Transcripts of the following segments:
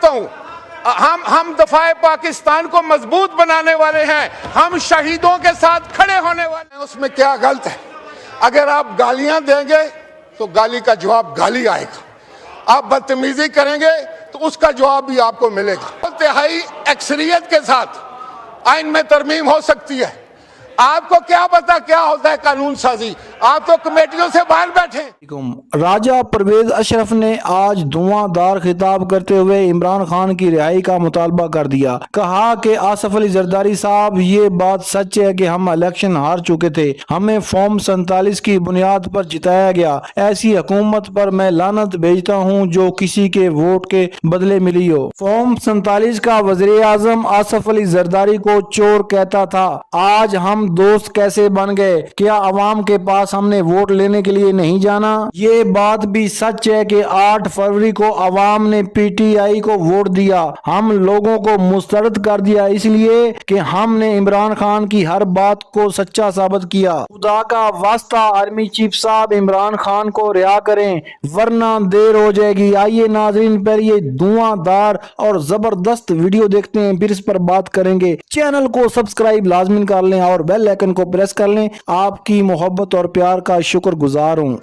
جانتا ہوں ہم دفاع پاکستان کو مضبوط بنانے والے ہیں، ہم شہیدوں کے ساتھ کھڑے ہونے والے ہیں۔ اس میں کیا غلط ہے؟ اگر آپ گالیاں دیں گے تو گالی کا جواب گالی آئے گا، آپ بدتمیزی کریں گے تو اس کا جواب بھی آپ کو ملے گا۔ انتہائی اکثریت کے ساتھ آئین میں ترمیم ہو سکتی ہے، آپ کو کیا پتا کیا ہوتا ہے قانون سازی، آپ تو کمیٹیوں سے باہر بیٹھے۔ راجہ پرویز اشرف نے آج دھواں دار خطاب کرتے ہوئے عمران خان کی رہائی کا مطالبہ کر دیا۔ کہا کہ آصف علی زرداری صاحب، یہ بات سچ ہے کہ ہم الیکشن ہار چکے تھے، ہمیں فارم 47 کی بنیاد پر جتایا گیا۔ ایسی حکومت پر میں لعنت بھیجتا ہوں جو کسی کے ووٹ کے بدلے ملی ہو۔ فارم 47 کا وزیر اعظم آصف علی زرداری کو چور کہتا تھا، آج ہم دوست کیسے بن گئے؟ کیا عوام کے پاس ہم نے ووٹ لینے کے لیے نہیں جانا؟ یہ بات بھی سچ ہے کہ 8 فروری کو عوام نے پی ٹی آئی کو ووٹ دیا، ہم لوگوں کو مسترد کر دیا اس لیے کہ ہم نے عمران خان کی ہر بات کو سچا ثابت کیا۔ خدا کا واسطہ آرمی چیف صاحب عمران خان کو رہا کریں ورنہ دیر ہو جائے گی۔ آئیے ناظرین، پہلے یہ دھواں دار اور زبردست ویڈیو دیکھتے ہیں، پھر اس پر بات کریں گے۔ چینل کو سبسکرائب لازمی کر لیں اور بیل آئیکن کو پریس کر لیں۔ آپ کی محبت اور پیار کا شکر گزار ہوں۔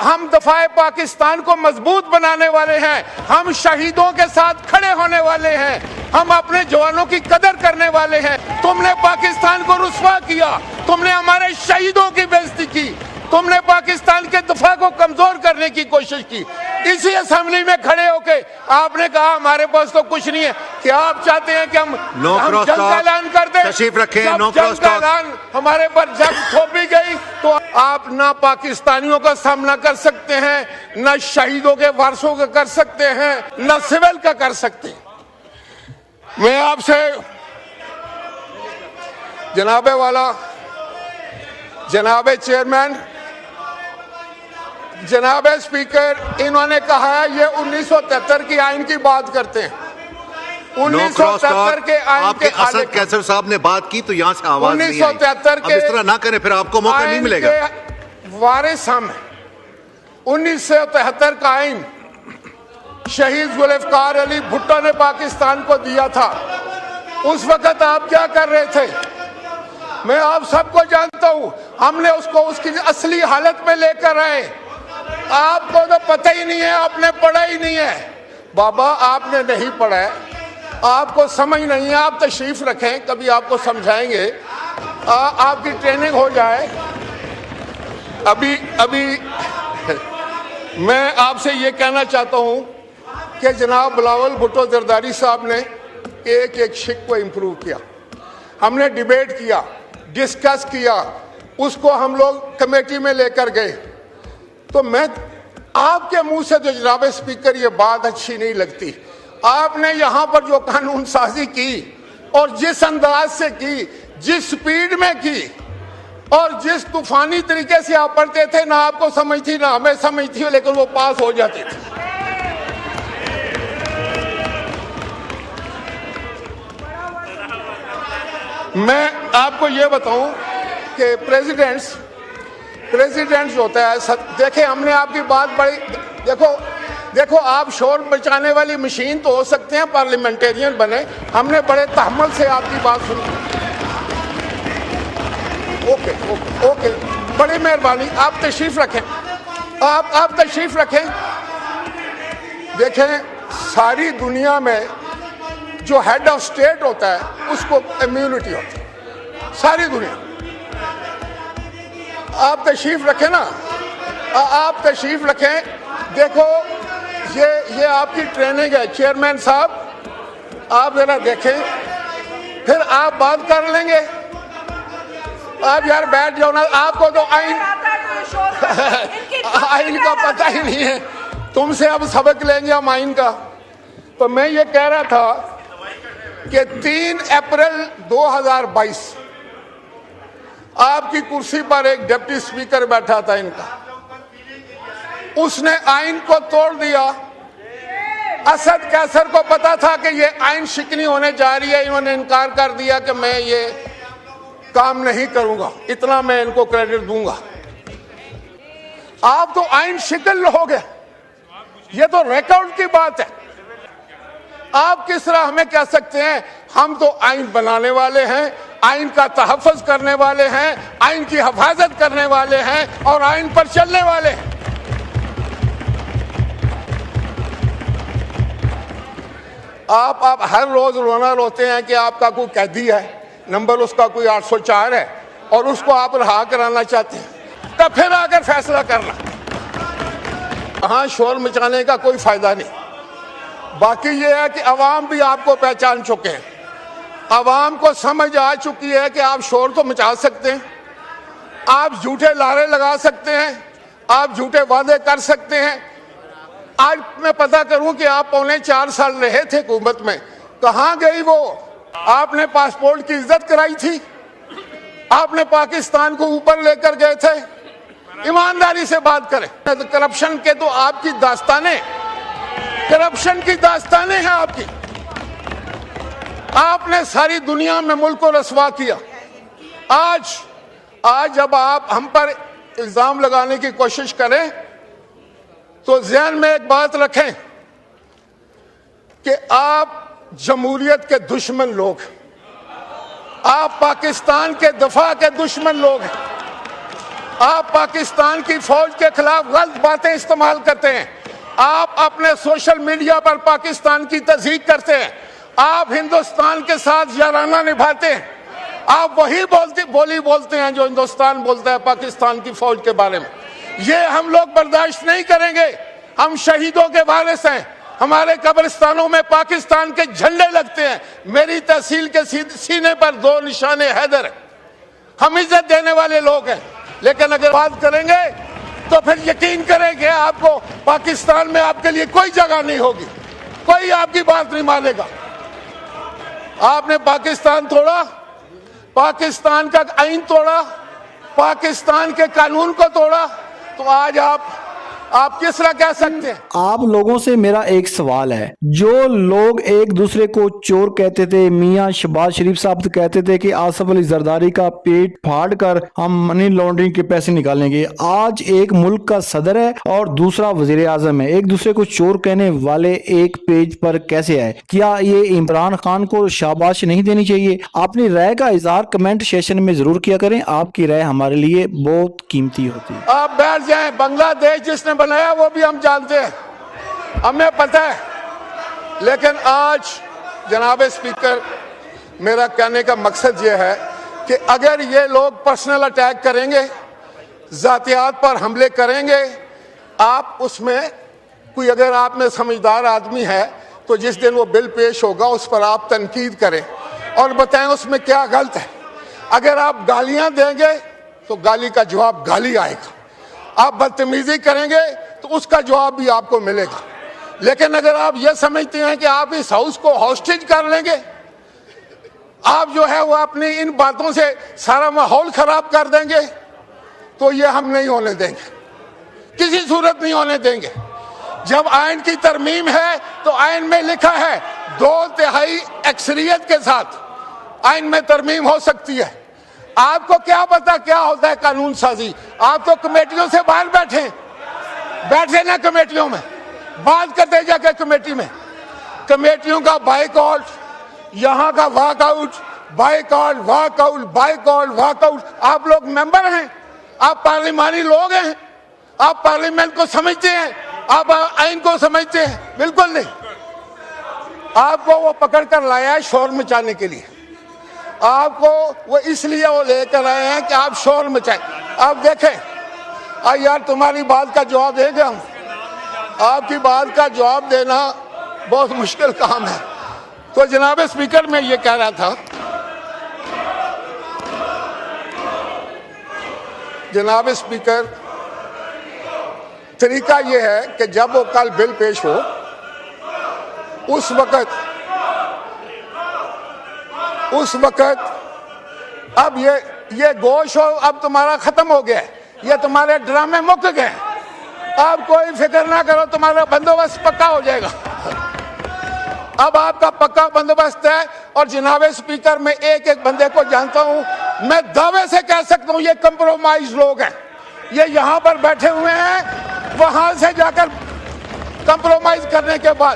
ہم دفاع پاکستان کو مضبوط بنانے والے ہیں، ہم شہیدوں کے ساتھ کھڑے ہونے والے ہیں، ہم اپنے جوانوں کی قدر کرنے والے ہیں۔ تم نے پاکستان کو رسوا کیا، تم نے ہمارے شہیدوں کی بے عزتی کی، تم نے پاکستان کے دفاع کو کمزور کرنے کی کوشش کی۔ اسی اسمبلی میں کھڑے ہو کے آپ نے کہا ہمارے پاس تو کچھ نہیں ہے۔ کیا آپ چاہتے ہیں کہ ہم جنگ کا اعلان کر دیں؟ تشریف رکھیں۔ جنگ کا اعلان ہمارے پر جب تھوپی گئی تو آپ نہ پاکستانیوں کا سامنا کر سکتے ہیں، نہ شہیدوں کے وارثوں کا کر سکتے ہیں، نہ سول کا کر سکتے ہیں۔ میں آپ سے جناب والا، جناب چیئرمین، جناب اسپیکر، انہوں نے کہا ہے یہ 1973 کی آئین کی بات کرتے ہیں۔ 1973 کے آئین کے اسد کیسر صاحب نے بات کی تو یہاں سے آواز نہیں آئی۔ 1973 اب اس طرح نہ کریں، پھر آپ کو موقع نہیں ملے گا۔ وارث ہم ہیں۔ 1973 کا آئین شہید ذوالفقار علی بھٹو نے پاکستان کو دیا تھا۔ اس وقت آپ کیا کر رہے تھے؟ میں آپ سب کو جانتا ہوں، ہم نے اس کو اس کی اصلی حالت میں لے کر آئے۔ آپ کو تو پتہ ہی نہیں ہے، آپ نے پڑھا ہی نہیں ہے۔ بابا آپ نے نہیں پڑھا ہے، آپ کو سمجھ نہیں ہے، آپ تشریف رکھیں، کبھی آپ کو سمجھائیں گے، آپ کی ٹریننگ ہو جائے۔ ابھی میں آپ سے یہ کہنا چاہتا ہوں کہ جناب بلاول بھٹو زرداری صاحب نے ایک شک کو امپروو کیا، ہم نے ڈیبیٹ کیا، ڈسکس کیا، اس کو ہم لوگ کمیٹی میں لے کر گئے۔ تو میں آپ کے منہ سے جو جناب اسپیکر یہ بات اچھی نہیں لگتی، آپ نے یہاں پر جو قانون سازی کی اور جس انداز سے کی، جس سپیڈ میں کی اور جس طوفانی طریقے سے آپ پڑھتے تھے، نہ آپ کو سمجھ تھی نہ ہمیں سمجھ تھی، لیکن وہ پاس ہو جاتی تھی۔ میں آپ کو یہ بتاؤں کہ پریزیڈنٹ جو ہوتا ہے، دیکھیں ہم نے آپ کی بات بڑی، دیکھو آپ شور بچانے والی مشین تو ہو سکتے ہیں، پارلیمنٹیرین بنے، ہم نے بڑے تحمل سے آپ کی بات سنی۔ اوکے، بڑی مہربانی، آپ تشریف رکھیں، آپ تشریف رکھیں۔ دیکھیں ساری دنیا میں جو ہیڈ آف اسٹیٹ ہوتا ہے اس کو امیونٹی ہوتی ہے، ساری دنیا۔ آپ تشریف رکھیں نا، آپ تشریف رکھیں۔ دیکھو یہ آپ کی ٹریننگ ہے، چیئرمین صاحب آپ ذرا دیکھیں، پھر آپ بات کر لیں گے۔ آپ یار بیٹھ جاؤ نا، آپ کو تو آئین کا پتہ ہی نہیں ہے، تم سے اب سبق لیں گے ہم آئین کا۔ تو میں یہ کہہ رہا تھا کہ 3 اپریل 2022 آپ کی کرسی پر ایک ڈپٹی اسپیکر بیٹھا تھا ان کا، اس نے آئین کو توڑ دیا۔ اسد کیسر کو پتا تھا کہ یہ آئین شکنی ہونے جا رہی ہے، انہوں نے انکار کر دیا کہ میں یہ کام نہیں کروں گا، اتنا میں ان کو کریڈٹ دوں گا۔ آپ تو آئین شکن ہو گئے، یہ تو ریکارڈ کی بات ہے۔ آپ کس طرح ہمیں کہہ سکتے ہیں ہم تو آئین بنانے والے ہیں، آئین کا تحفظ کرنے والے ہیں، آئین کی حفاظت کرنے والے ہیں اور آئین پر چلنے والے ہیں؟ آپ ہر روز رونا روتے ہیں کہ آپ کا کوئی قیدی ہے، نمبر اس کا کوئی 804 ہے اور اس کو آپ رہا کرانا چاہتے ہیں، تب پھر آ کر فیصلہ کرنا۔ ہاں شور مچانے کا کوئی فائدہ نہیں۔ باقی یہ ہے کہ عوام بھی آپ کو پہچان چکے ہیں، عوام کو سمجھ آ چکی ہے کہ آپ شور تو مچا سکتے ہیں، آپ جھوٹے نعرے لگا سکتے ہیں، آپ جھوٹے وعدے کر سکتے ہیں۔ آج میں پتہ کروں کہ آپ 4.25 سال رہے تھے حکومت میں، کہاں گئی وہ؟ آپ نے پاسپورٹ کی عزت کرائی تھی، آپ نے پاکستان کو اوپر لے کر گئے تھے۔ ایمانداری سے بات کریں۔ کرپشن کے تو آپ کی داستانیں، کرپشن کی داستانیں ہیں آپ کی۔ آپ نے ساری دنیا میں ملک کو رسوا کیا۔ آج جب آپ ہم پر الزام لگانے کی کوشش کریں تو ذہن میں ایک بات رکھیں کہ آپ جمہوریت کے دشمن لوگ ہیں، آپ پاکستان کے دفاع کے دشمن لوگ ہیں، آپ پاکستان کی فوج کے خلاف غلط باتیں استعمال کرتے ہیں، آپ اپنے سوشل میڈیا پر پاکستان کی تضحیق کرتے ہیں، آپ ہندوستان کے ساتھ یارانہ نبھاتے ہیں، آپ وہی بولی بولتے ہیں جو ہندوستان بولتا ہے پاکستان کی فوج کے بارے میں۔ یہ ہم لوگ برداشت نہیں کریں گے۔ ہم شہیدوں کے وارث ہیں، ہمارے قبرستانوں میں پاکستان کے جھنڈے لگتے ہیں، میری تحصیل کے سینے پر 2 نشان حیدر ہیں۔ ہم عزت دینے والے لوگ ہیں، لیکن اگر بات کریں گے تو پھر یقین کریں کہ آپ کو پاکستان میں آپ کے لیے کوئی جگہ نہیں ہوگی، کوئی آپ کی بات نہیں مانے گا۔ آپ نے پاکستان توڑا، پاکستان کا آئین توڑا، پاکستان کے قانون کو توڑا، تو آج آپ کس طرح کہہ سکتے ہیں؟ آپ لوگوں سے میرا ایک سوال ہے، جو لوگ ایک دوسرے کو چور کہتے تھے، میاں شہباز شریف صاحب کہتے تھے کہ آصف علی زرداری کا پیٹ پھاڑ کر ہم منی لانڈرنگ کے پیسے نکالیں گے، آج ایک ملک کا صدر ہے اور دوسرا وزیر اعظم ہے، ایک دوسرے کو چور کہنے والے ایک پیج پر کیسے آئے؟ کیا یہ عمران خان کو شاباش نہیں دینی چاہیے؟ اپنی رائے کا اظہار کمنٹ سیشن میں ضرور کیا کریں، آپ کی رائے ہمارے لیے بہت قیمتی ہوتی ہے۔ آپ بیٹھ جائیں، بنگلہ دیش جس نے بنایا وہ بھی ہم جانتے ہیں، ہمیں پتہ ہے، لیکن آج جناب اسپیکر میرا کہنے کا مقصد یہ ہے کہ اگر یہ لوگ پرسنل اٹیک کریں گے، ذاتیات پر حملے کریں گے، آپ اس میں کوئی اگر آپ میں سمجھدار آدمی ہے تو جس دن وہ بل پیش ہوگا اس پر آپ تنقید کریں اور بتائیں اس میں کیا غلط ہے۔ اگر آپ گالیاں دیں گے تو گالی کا جواب گالی آئے گا، آپ بدتمیزی کریں گے تو اس کا جواب بھی آپ کو ملے گا۔ لیکن اگر آپ یہ سمجھتے ہیں کہ آپ اس ہاؤس کو ہاسٹیج کر لیں گے، آپ جو ہے وہ اپنی ان باتوں سے سارا ماحول خراب کر دیں گے، تو یہ ہم نہیں ہونے دیں گے، کسی صورت نہیں ہونے دیں گے۔ جب آئین کی ترمیم ہے تو آئین میں لکھا ہے 2/3 اکثریت کے ساتھ آئین میں ترمیم ہو سکتی ہے۔ آپ کو کیا پتا کیا ہوتا ہے قانون سازی؟ آپ تو کمیٹیوں سے باہر بیٹھے نا، کمیٹیوں میں بات کرتے جا کے، کمیٹی میں کمیٹیوں کا بائیک آؤٹ، یہاں کا walk out, bike out, walk out, bike out, walk out. آپ لوگ ممبر ہیں، آپ پارلیمانی لوگ ہیں، آپ پارلیمنٹ کو سمجھتے ہیں، آپ آئین کو سمجھتے ہیں؟ بالکل نہیں۔ آپ کو وہ پکڑ کر لایا ہے شور مچانے کے لیے، آپ کو وہ اس لیے وہ لے کر آئے ہیں کہ آپ شور مچائیں۔ آپ دیکھیں یار، تمہاری بات کا جواب دے گا ہم، آپ کی بات کا جواب دینا بہت مشکل کام ہے۔ تو جناب اسپیکر میں یہ کہہ رہا تھا، جناب اسپیکر طریقہ یہ ہے کہ جب وہ کل بل پیش ہو اس وقت اب یہ گوش ہو، اب تمہارا ختم ہو گیا ہے، یہ تمہارے ڈرامے مک گئے، اب کوئی فکر نہ کرو، تمہارا بندوبست پکا ہو جائے گا۔ اب آپ کا پکا بندوبست ہے، اور جناب اسپیکر میں ایک بندے کو جانتا ہوں، میں دعوے سے کہہ سکتا ہوں یہ کمپرومائز لوگ ہیں، یہ یہاں پر بیٹھے ہوئے ہیں، وہاں سے جا کر کمپرومائز کرنے کے بعد